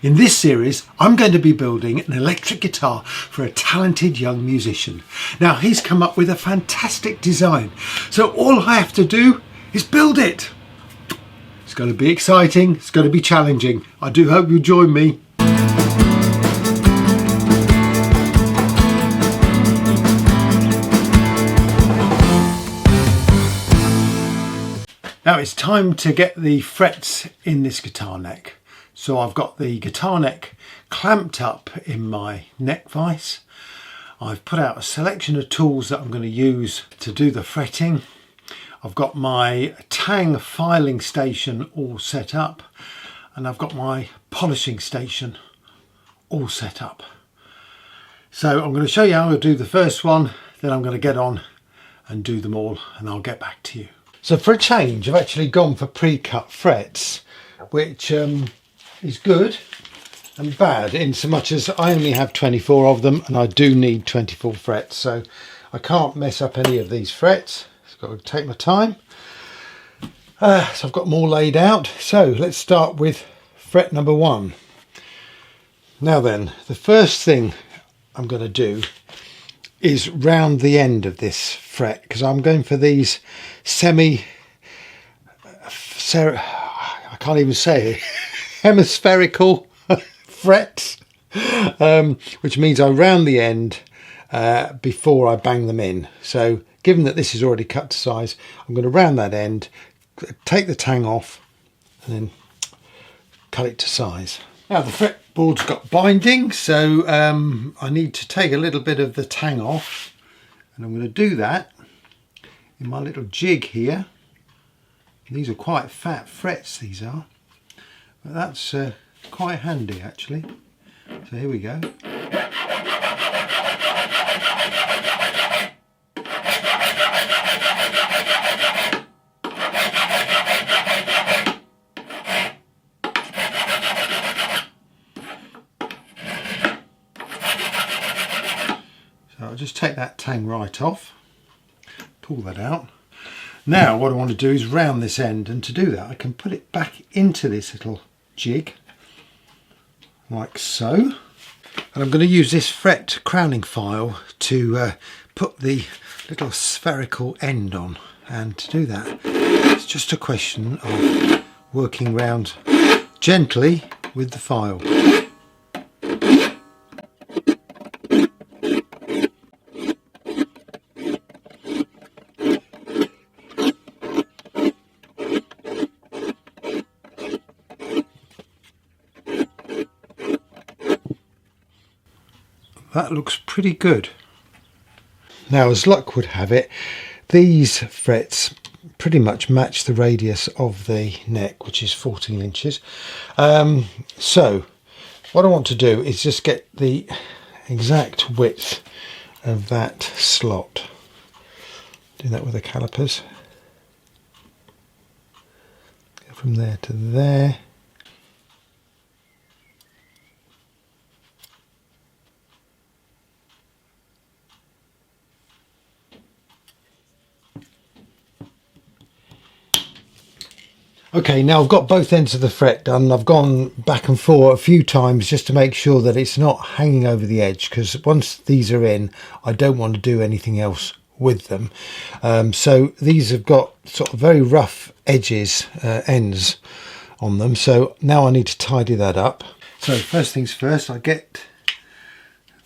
In this series, I'm going to be building an electric guitar for a talented young musician. Now, he's come up with a fantastic design, so all I have to do is build it. It's going to be exciting, it's going to be challenging. I do hope you'll join me. Now it's time to get the frets in this guitar neck. So I've got the guitar neck clamped up in my neck vise. I've put out a selection of tools that I'm going to use to do the fretting. I've got my tang filing station all set up, and I've got my polishing station all set up. So I'm going to show you how to do the first one, then I'm going to get on and do them all, and I'll get back to you. So for a change, I've actually gone for pre-cut frets, which is good and bad in so much as I only have 24 of them and I do need 24 frets, so I can't mess up any of these frets. I've got to take my time. So I've got them all laid out. So let's start with fret number 1. Now then, the first thing I'm going to do is round the end of this fret, because I'm going for these I can't even say it, hemispherical frets, which means I round the end before I bang them in. So given that this is already cut to size, I'm going to round that end, take the tang off and then cut it to size. Now the fretboard's got binding, so I need to take a little bit of the tang off, and I'm going to do that in my little jig here. These are quite fat frets, these are, but that's quite handy actually. So here we go. So I'll just take that tang right off, pull that out. Now what I want to do is round this end, and to do that I can put it back into this little jig like so, and I'm going to use this fret crowning file to put the little spherical end on, and to do that it's just a question of working round gently with the file. That looks pretty good. Now, as luck would have it, these frets pretty much match the radius of the neck, which is 14 inches. So what I want to do is just get the exact width of that slot. Do that with the calipers. Go from there to there. Okay, now I've got both ends of the fret done. I've gone back and forth a few times just to make sure that it's not hanging over the edge, because once these are in, I don't want to do anything else with them. So these have got sort of very rough edges, ends on them. So now I need to tidy that up. So first things first, I get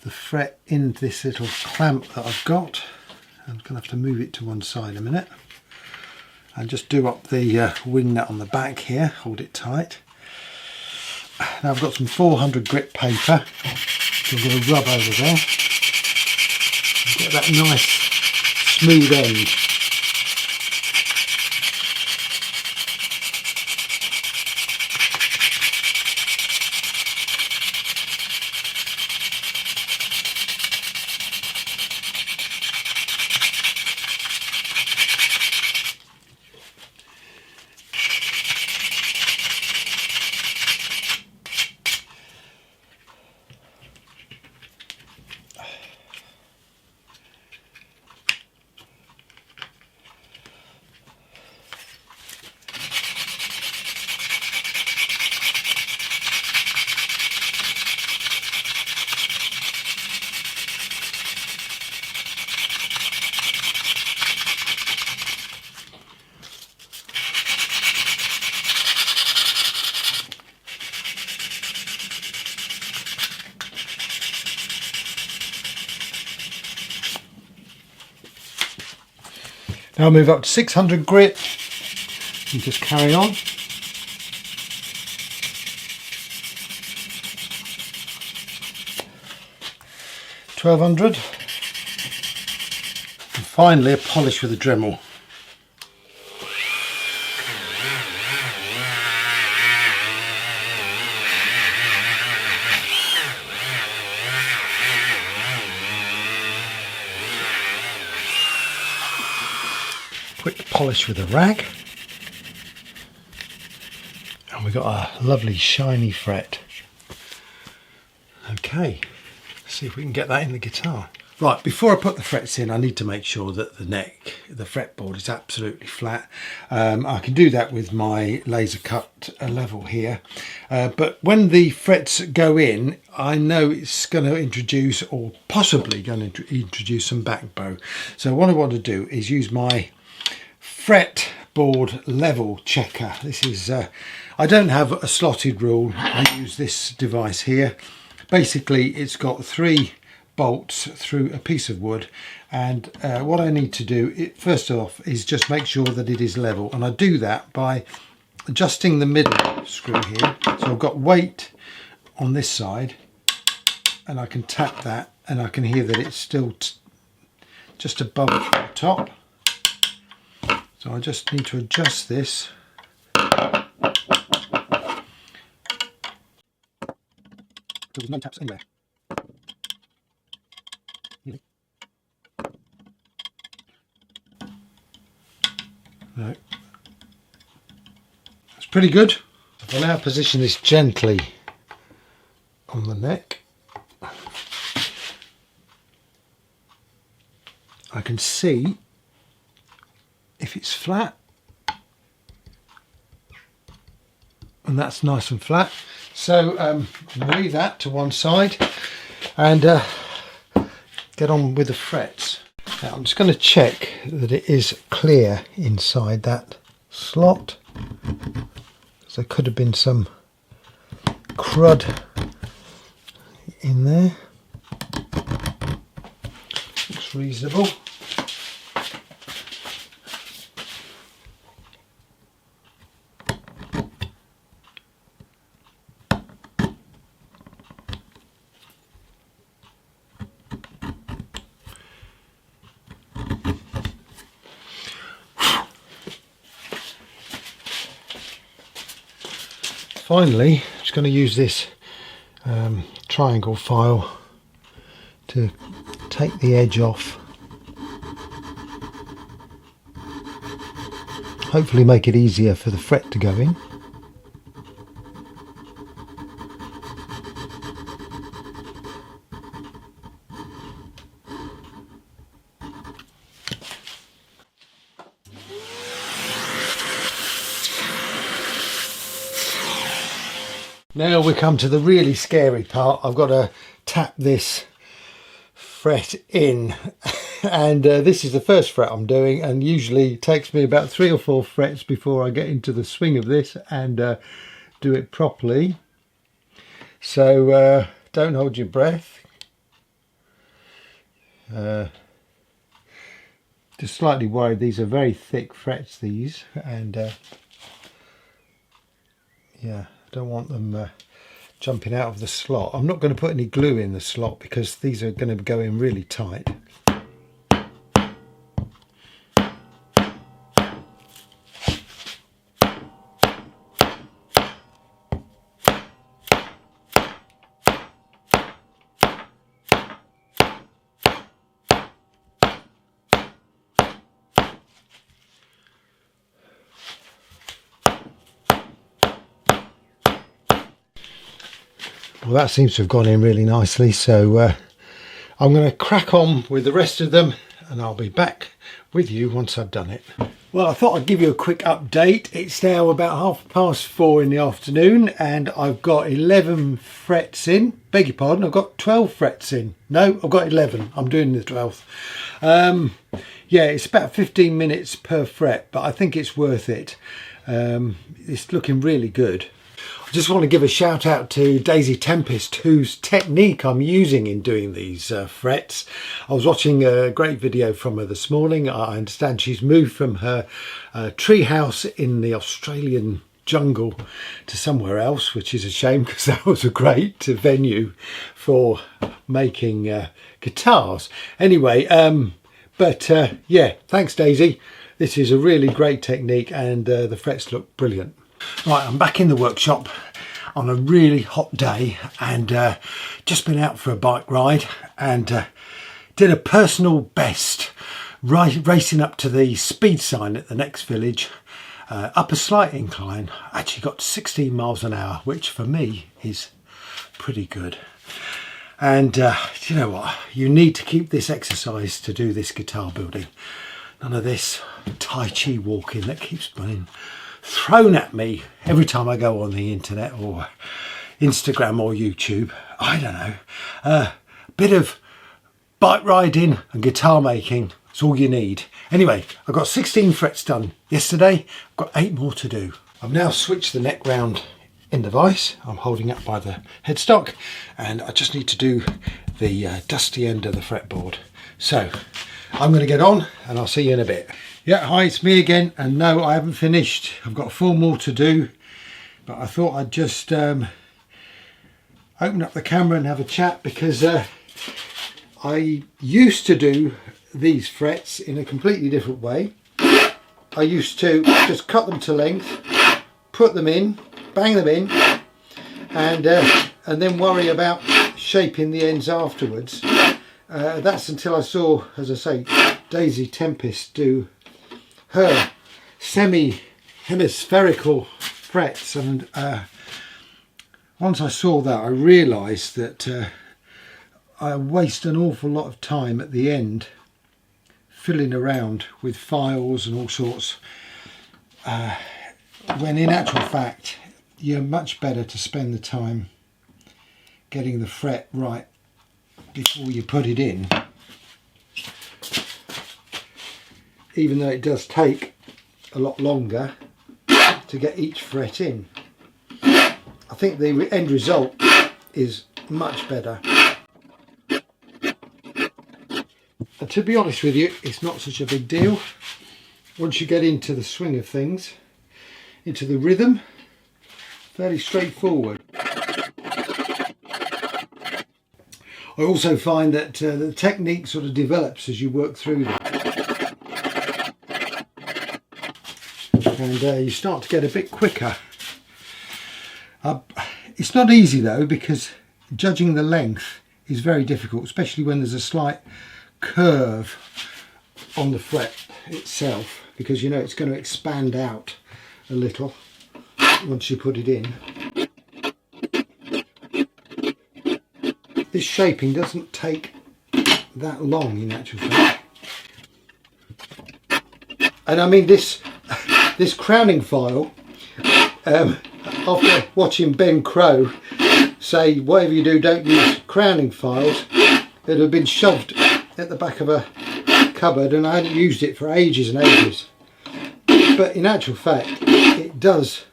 the fret in this little clamp that I've got. I'm going to have to move it to one side a minute. And just do up the wing nut on the back here, hold it tight. Now I've got some 400 grit paper, so I'm going to rub over there and get that nice smooth end. Now I'll move up to 600 grit and just carry on. 1200, and finally a polish with a Dremel. Quick polish with a rag, and we've got a lovely shiny fret. Okay, let's see if we can get that in the guitar. Right, before I put the frets in, I need to make sure that the neck, the fretboard, is absolutely flat. I can do that with my laser cut level here, but when the frets go in, I know it's going to introduce, or possibly going to introduce, some back bow. So what I want to do is use my fretboard level checker. This is, I don't have a slotted rule, I use this device here. Basically it's got 3 bolts through a piece of wood, and what I need to do, first off, is just make sure that it is level, and I do that by adjusting the middle screw here. So I've got weight on this side, and I can tap that and I can hear that it's still just above the top. So I just need to adjust this. There's no taps anywhere. No. That's pretty good. I'll now position this gently on the neck. I can see if it's flat, and that's nice and flat. So I'm going to leave that to one side and get on with the frets. Now I'm just going to check that it is clear inside that slot, because there could have been some crud in there. Looks reasonable. Finally, I'm just going to use this triangle file to take the edge off. Hopefully make it easier for the fret to go in. Now we come to the really scary part. I've got to tap this fret in, and this is the first fret I'm doing, and usually it takes me about 3 or 4 frets before I get into the swing of this and do it properly. So don't hold your breath. Just slightly worried, these are very thick frets, these, and yeah, don't want them jumping out of the slot. I'm not going to put any glue in the slot because these are going to go in really tight. Well, that seems to have gone in really nicely, so I'm going to crack on with the rest of them, and I'll be back with you once I've done it. Well, I thought I'd give you a quick update. It's now about 4:30 in the afternoon, and I've got 11 frets in. Beg your pardon, I've got 12 frets in. No, I've got 11. I'm doing the 12th. Yeah, it's about 15 minutes per fret, but I think it's worth it. It's looking really good. just want to give a shout out to Daisy Tempest, whose technique I'm using in doing these frets. I was watching a great video from her this morning. I understand she's moved from her tree house in the Australian jungle to somewhere else, which is a shame because that was a great venue for making guitars. Anyway, yeah, thanks Daisy. This is a really great technique and the frets look brilliant. Right, I'm back in the workshop on a really hot day and just been out for a bike ride and did a personal best racing up to the speed sign at the next village, up a slight incline. Actually got 16 miles an hour, which for me is pretty good. And you know what, you need to keep this exercise to do this guitar building. None of this Tai Chi walking that keeps being thrown at me every time I go on the internet or Instagram or YouTube. I don't know. A bit of bike riding and guitar making is all you need. Anyway, I got 16 frets done yesterday. I've got 8 more to do. I've now switched the neck round in the vise. I'm holding up by the headstock and I just need to do the dusty end of the fretboard. So I'm going to get on and I'll see you in a bit. Yeah, hi, it's me again, and no, I haven't finished. I've got 4 more to do, but I thought I'd just open up the camera and have a chat because I used to do these frets in a completely different way. I used to just cut them to length, put them in, bang them in, and then worry about shaping the ends afterwards. That's until I saw, as I say, Daisy Tempest do her semi-hemispherical frets, and once I saw that I realised that I waste an awful lot of time at the end fiddling around with files and all sorts, when in actual fact you're much better to spend the time getting the fret right before you put it in, even though it does take a lot longer to get each fret in. I think the end result is much better. And to be honest with you, it's not such a big deal. Once you get into the swing of things, into the rhythm, fairly straightforward. I also find that the technique sort of develops as you work through them. And you start to get a bit quicker. It's not easy though, because judging the length is very difficult, especially when there's a slight curve on the fret itself, because you know it's going to expand out a little once you put it in. This shaping doesn't take that long in actual fact. And I mean this crowning file, after watching Ben Crow say whatever you do don't use crowning files, it had been shoved at the back of a cupboard and I hadn't used it for ages and ages. But in actual fact it does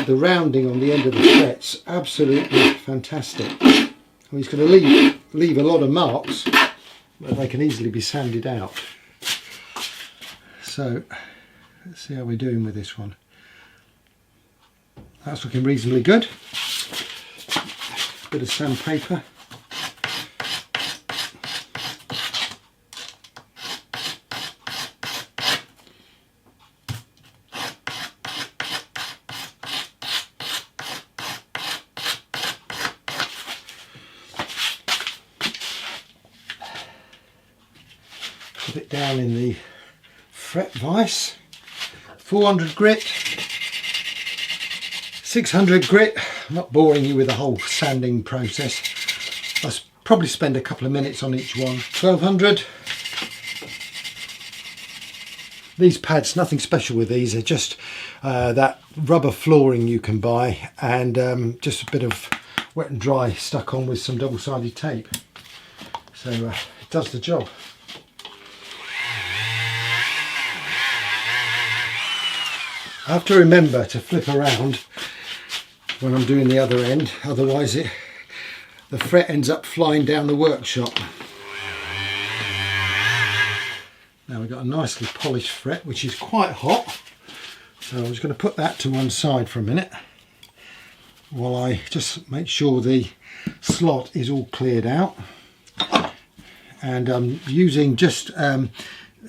the rounding on the end of the frets absolutely fantastic. I mean, it's going to leave a lot of marks, but they can easily be sanded out. So let's see how we're doing with this one. That's looking reasonably good. Bit of sandpaper. Put it down in the fret vise. 400 grit, 600 grit. I'm not boring you with the whole sanding process. I'll probably spend a couple of minutes on each one. 1200. These pads, nothing special with these, they're just that rubber flooring you can buy and just a bit of wet and dry stuck on with some double-sided tape. So it does the job. I have to remember to flip around when I'm doing the other end, otherwise the fret ends up flying down the workshop. Now we've got a nicely polished fret which is quite hot, so I'm just going to put that to one side for a minute while I just make sure the slot is all cleared out. And I'm using just a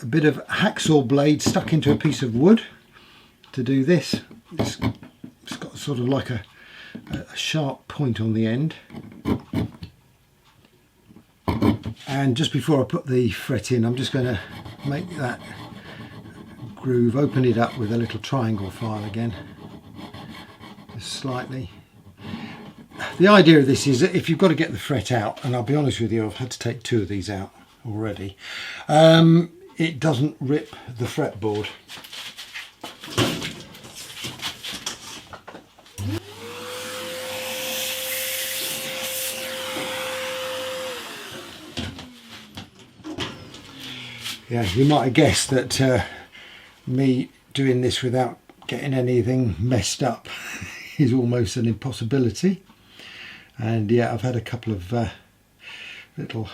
bit of hacksaw blade stuck into a piece of wood to do this. It's got sort of like a sharp point on the end. And just before I put the fret in, I'm just going to make that groove, open it up with a little triangle file again, just slightly. The idea of this is that if you've got to get the fret out, and I'll be honest with you, I've had to take 2 of these out already, it doesn't rip the fretboard. Yeah, you might have guessed that me doing this without getting anything messed up is almost an impossibility. And yeah, I've had a couple of little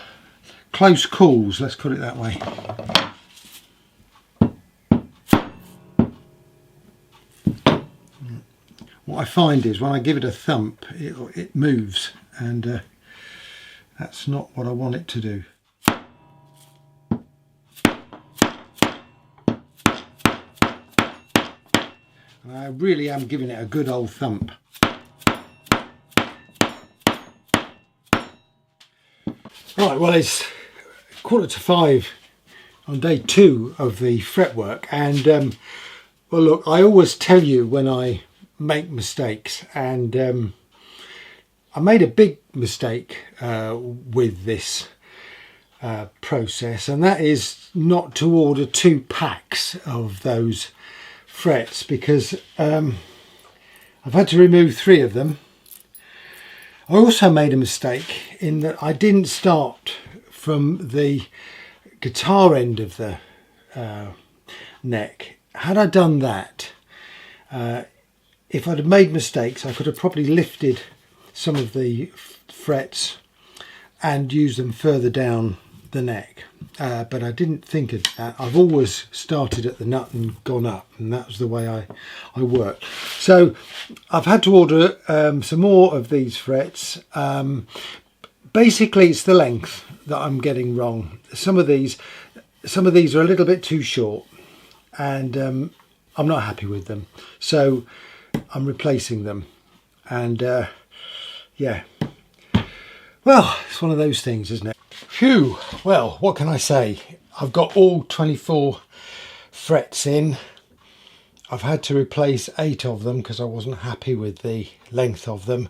close calls, let's put it that way. What I find is when I give it a thump, it moves, and that's not what I want it to do. I really am giving it a good old thump. Right, well, it's 4:45 on day 2 of the fretwork, and well, look, I always tell you when I make mistakes, and I made a big mistake with this process, and that is not to order 2 packs of those frets, because I've had to remove 3 of them. I also made a mistake in that I didn't start from the guitar end of the neck. Had I done that, if I'd have made mistakes, I could have probably lifted some of the frets and used them further down the neck, but I didn't think of that. I've always started at the nut and gone up, and that was the way I work. So I've had to order some more of these frets. Basically it's the length that I'm getting wrong. Some of these are a little bit too short, and I'm not happy with them, so I'm replacing them. And yeah, well, it's one of those things, isn't it? Phew, well, what can I say? I've got all 24 frets in. I've had to replace 8 of them because I wasn't happy with the length of them,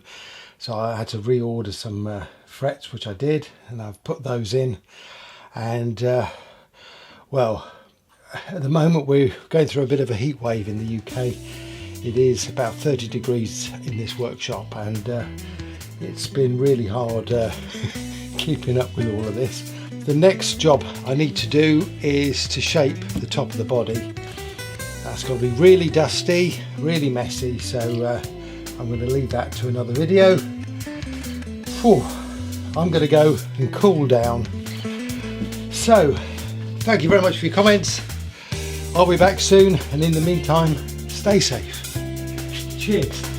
so I had to reorder some frets, which I did, and I've put those in. And well, at the moment we're going through a bit of a heat wave in the UK. It is about 30 degrees in this workshop, and it's been really hard keeping up with all of this. The next job I need to do is to shape the top of the body. That's going to be really dusty, really messy, so I'm going to leave that to another video. Whew, I'm going to go and cool down. So thank you very much for your comments. I'll be back soon, and in the meantime, stay safe. Cheers.